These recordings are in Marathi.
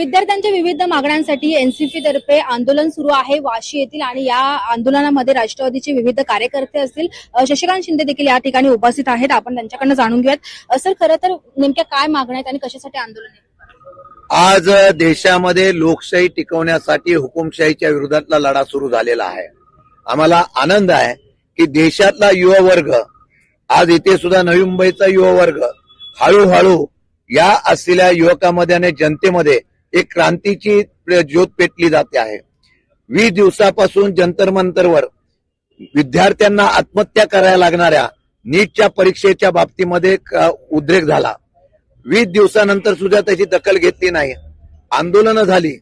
विद्यार्थ्यांच्या विविध मागण्यांसाठी एनसीपी तर्फे आंदोलन सुरू आहे वाशी येथील आणि या आंदोलनामध्ये राष्ट्रवादीचे विविध कार्यकर्ते असतील शशिकांत शिंदे देखील या ठिकाणी उपस्थित आहेत. आपण त्यांच्याकडनं जाणून घेऊयात. सर, खरं तर नेमक्या काय मागण्या आहेत आणि कशासाठी आंदोलन आहे? आज देशामध्ये लोकशाही टिकवण्यासाठी हुकुमशाहीच्या विरोधातला लढा सुरू झालेला आहे. आम्हाला आनंद आहे की देशातला युवा वर्ग, आज इथे सुद्धा नवी मुंबईचा युवा वर्ग हळूहळू या असलेल्या युवकांमध्ये आणि जनतेमध्ये एक क्रांतीची ज्योत पेटली जाते आहे. 20 दिवसापासून जंतर मंतरवर विद्यार्थ्यांना आत्महत्या करायला लागणाऱ्या नीटच्या परीक्षेच्या बाबतीमध्ये उद्रेक झाला. 20 दिवसानंतर सुद्धा त्याची दखल घेतली नाही. आंदोलनं झाली.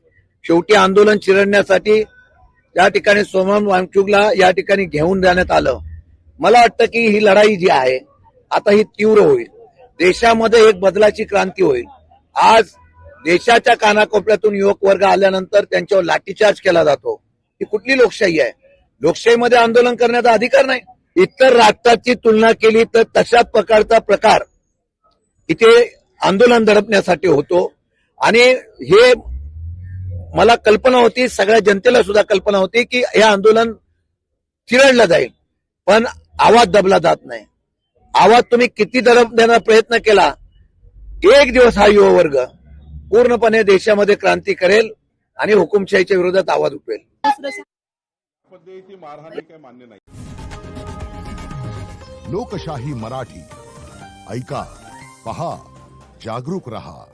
शेवटी आंदोलन चिरडण्यासाठी या ठिकाणी सोनम वांगचुकला या ठिकाणी घेऊन जाण्यात आलं. मला वाटतं की ही लढाई जी आहे आता ही तीव्र होईल. देशामध्ये एक बदलाची क्रांती होईल. आज देशाच्या कानाकोपऱ्यातून युवक वर्ग आल्यानंतर त्यांच्यावर लाठीचार्ज केला जातो. ही कुठली लोकशाही आहे? लोकशाहीमध्ये आंदोलन करण्याचा अधिकार नाही. इतर राष्ट्राची तुलना केली तर तशाच प्रकारचा प्रकार इथे आंदोलन दडपण्यासाठी होतो. आणि हे मला कल्पना होती, सगळ्या जनतेला सुद्धा कल्पना होती की हे आंदोलन चिरडलं जाईल, पण आवाज दबला जात नाही. आवाज तुम्ही किती दडपण्याचा प्रयत्न केला, एक दिवस हा युवा वर्ग पूर्णपणे देशामध्ये क्रांती करेल आणि हुकुमशाहीच्या विरोधात आवाज उठवेल. पद्धतीची मारहाण काही मान्य नाही. लोकशाही मराठी ऐका, पहा, जागरूक रहा.